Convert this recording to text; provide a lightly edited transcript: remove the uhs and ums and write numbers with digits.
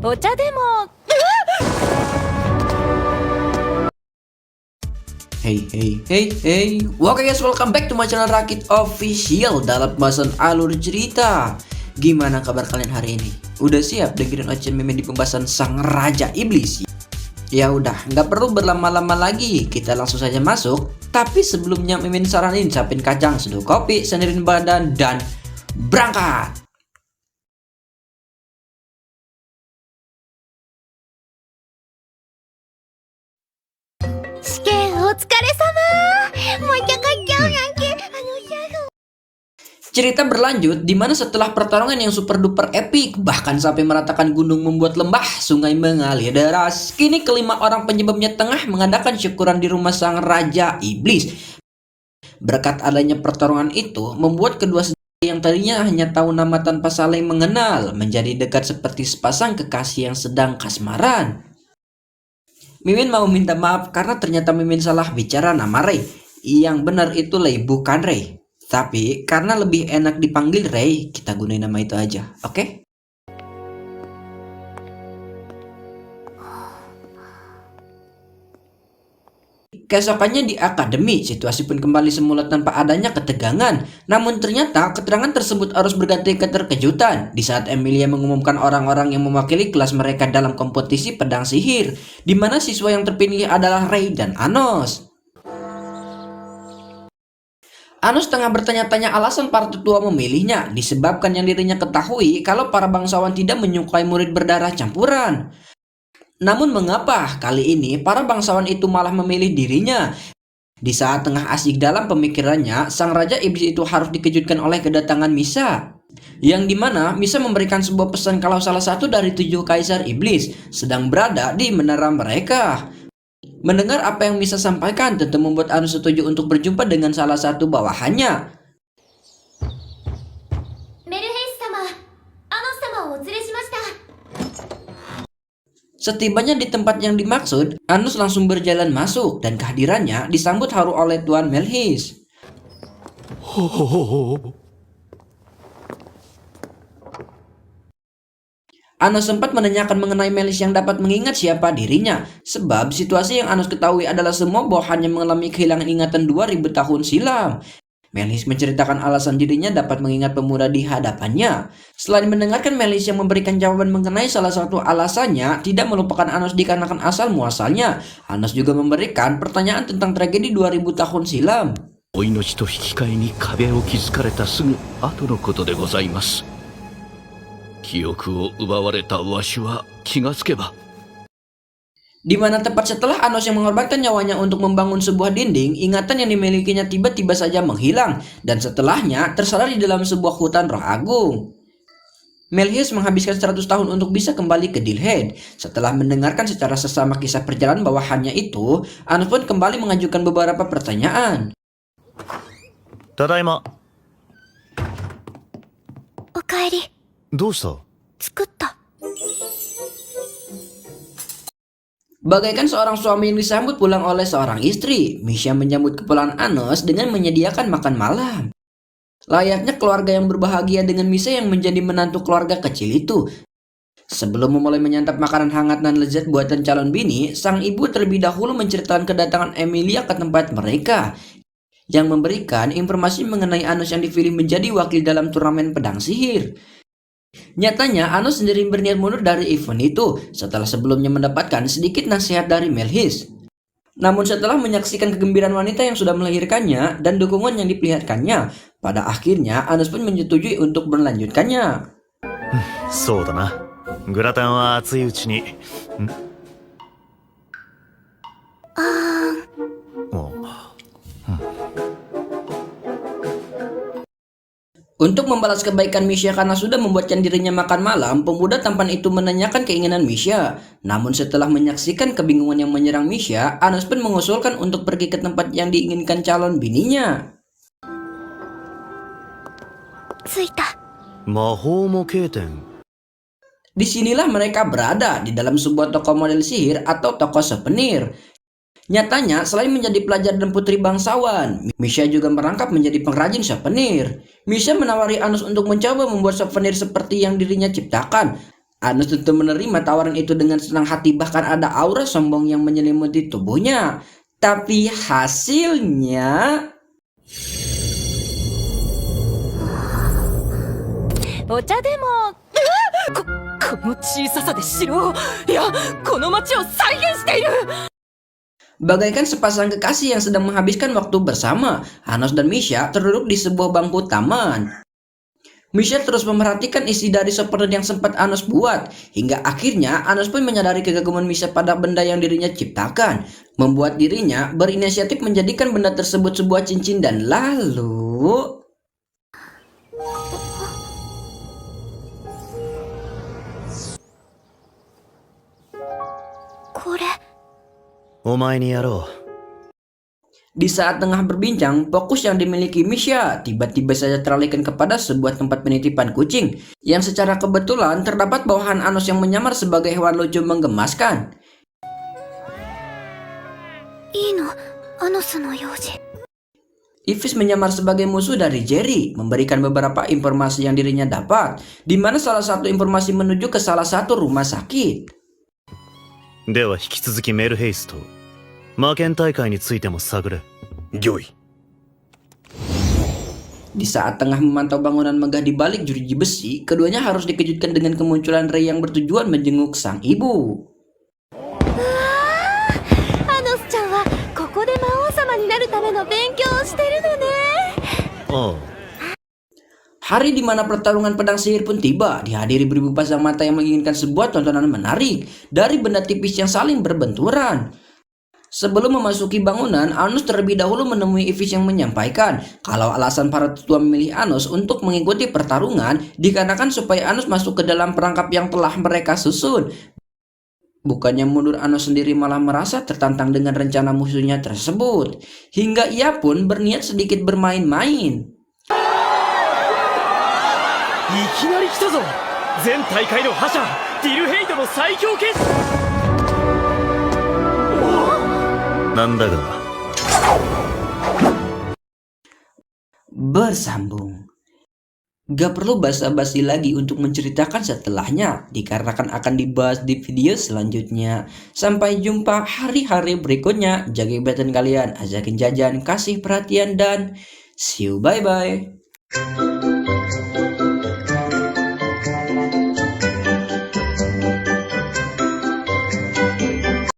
お茶でも。Hey, Oke guys, welcome back to my channel Rakit Official dalam pembahasan alur cerita. Gimana kabar kalian hari ini? Udah siap dengerin ocehan meme di pembahasan Sang Raja Iblis? Ya udah, nggak perlu berlama-lama lagi, kita langsung saja masuk. Tapi sebelumnya Mimin saranin siapin kacang, seduh kopi, sendirin badan, dan berangkat! Cerita berlanjut di mana setelah pertarungan yang super duper epic, bahkan sampai meratakan gunung membuat lembah, sungai mengalir deras, kini kelima orang penyebabnya tengah mengadakan syukuran di rumah Sang Raja Iblis. Berkat adanya pertarungan itu, membuat kedua sejati yang tadinya hanya tahu nama tanpa saling mengenal, menjadi dekat seperti sepasang kekasih yang sedang kasmaran. Mimin mau minta maaf karena ternyata Mimin salah bicara nama Rey. Yang benar itu Lei, bukan Rey. Tapi karena lebih enak dipanggil Rey, kita gunain nama itu aja, oke? Keesokannya di akademi, situasi pun kembali semula tanpa adanya ketegangan. Namun ternyata keterangan tersebut harus berganti keterkejutan di saat Emilia mengumumkan orang-orang yang mewakili kelas mereka dalam kompetisi pedang sihir, di mana siswa yang terpilih adalah Rey dan Anos. Anos tengah bertanya-tanya alasan para tetua memilihnya, disebabkan yang dirinya ketahui kalau para bangsawan tidak menyukai murid berdarah campuran. Namun mengapa kali ini para bangsawan itu malah memilih dirinya? Di saat tengah asik dalam pemikirannya, Sang Raja Iblis itu harus dikejutkan oleh kedatangan Misa. Yang dimana Misa memberikan sebuah pesan kalau salah satu dari 7 kaisar iblis sedang berada di menara mereka. Mendengar apa yang Misa sampaikan tentu membuat Anos setuju untuk berjumpa dengan salah satu bawahannya. Setibanya di tempat yang dimaksud, Anos langsung berjalan masuk dan kehadirannya disambut haru oleh Tuan Melhis. Anos sempat menanyakan mengenai Melhis yang dapat mengingat siapa dirinya, sebab situasi yang Anos ketahui adalah semua bawahannya mengalami kehilangan ingatan 2000 tahun silam. Melhis menceritakan alasan dirinya dapat mengingat pemuda di hadapannya. Selain mendengarkan Melhis yang memberikan jawaban mengenai salah satu alasannya tidak melupakan Anos dikarenakan asal muasalnya, Anos juga memberikan pertanyaan tentang tragedi 2000 tahun silam. お命と引き換えに壁を築かれたすぐ後のことでございます。記憶を奪われたわしは気がつけば Di mana tepat setelah Anos yang mengorbankan nyawanya untuk membangun sebuah dinding, ingatan yang dimilikinya tiba-tiba saja menghilang, dan setelahnya tersadar di dalam sebuah hutan roh agung. Melhis menghabiskan 100 tahun untuk bisa kembali ke Dilhead. Setelah mendengarkan secara sesama kisah perjalanan bawahannya itu, Anos pun kembali mengajukan beberapa pertanyaan. Tadaima. おかえり。どうした 作った。 Bagaikan seorang suami yang disambut pulang oleh seorang istri, Misha menyambut kepulangan Anos dengan menyediakan makan malam. Layaknya keluarga yang berbahagia dengan Misha yang menjadi menantu keluarga kecil itu. Sebelum memulai menyantap makanan hangat dan lezat buatan calon bini, sang ibu terlebih dahulu menceritakan kedatangan Emilia ke tempat mereka, yang memberikan informasi mengenai Anos yang dipilih menjadi wakil dalam turnamen pedang sihir. Nyatanya Anos sendiri berniat mundur dari event itu setelah sebelumnya mendapatkan sedikit nasihat dari Melhis. Namun setelah menyaksikan kegembiraan wanita yang sudah melahirkannya dan dukungan yang diperlihatkannya, pada akhirnya Anos pun menyetujui untuk melanjutkannya. そうだな。グラタンは熱いうちに。Untuk membalas kebaikan Misha karena sudah membuatkan dirinya makan malam, pemuda tampan itu menanyakan keinginan Misha. Namun setelah menyaksikan kebingungan yang menyerang Misha, Anos pun mengusulkan untuk pergi ke tempat yang diinginkan calon bininya. 着いた。 魔法模型店。 Disinilah mereka berada di dalam sebuah toko model sihir atau toko souvenir. Nyatanya, selain menjadi pelajar dan putri bangsawan, Misha juga merangkap menjadi pengrajin souvenir. Misha menawari Anos untuk mencoba membuat souvenir seperti yang dirinya ciptakan. Anos tentu menerima tawaran itu dengan senang hati, bahkan ada aura sombong yang menyelimuti tubuhnya. Tapi hasilnya... お茶でもこの小ささで城をいやこの町を再現している Bagaikan sepasang kekasih yang sedang menghabiskan waktu bersama, Anos dan Misha terduduk di sebuah bangku taman. Misha terus memperhatikan isi dari souvenir yang sempat Anos buat, hingga akhirnya Anos pun menyadari kekaguman Misha pada benda yang dirinya ciptakan, membuat dirinya berinisiatif menjadikan benda tersebut sebuah cincin dan lalu... これお前にやろ Di saat tengah berbincang, fokus yang dimiliki Misha tiba-tiba saja teralihkan kepada sebuah tempat penitipan kucing yang secara kebetulan terdapat bawahan Anos yang menyamar sebagai hewan lucu menggemaskan. いいのアノスの用事 Ivis menyamar sebagai musuh dari Jerry, memberikan beberapa informasi yang dirinya dapat, di mana salah satu informasi menuju ke salah satu rumah sakit. う。では引き続きメルヘイスと魔剣大会についても探れ。御意。 Di saat tengah memantau bangunan megah di balik jeruji besi, keduanya harus dikejutkan dengan kemunculan Rei yang bertujuan menjenguk sang ibu. アノスちゃんはここで魔王様になるための勉強をしてるのね ああ。 Hari di mana pertarungan pedang sihir pun tiba, dihadiri beribu pasang mata yang menginginkan sebuah tontonan menarik dari benda tipis yang saling berbenturan. Sebelum memasuki bangunan, Anos terlebih dahulu menemui Ivis yang menyampaikan kalau alasan para tetua memilih Anos untuk mengikuti pertarungan dikarenakan supaya Anos masuk ke dalam perangkap yang telah mereka susun. Bukannya mundur, Anos sendiri malah merasa tertantang dengan rencana musuhnya tersebut, hingga ia pun berniat sedikit bermain-main. いきなり来たぞ。前大会の覇者ディルヘイドの最強決。なんだが Bersambung. Gak perlu basa-basi lagi untuk menceritakan setelahnya, dikarenakan akan dibahas di video selanjutnya. Sampai jumpa hari-hari berikutnya. Jaga kesehatan kalian, ajakin jajan, kasih perhatian, dan see you, bye-bye.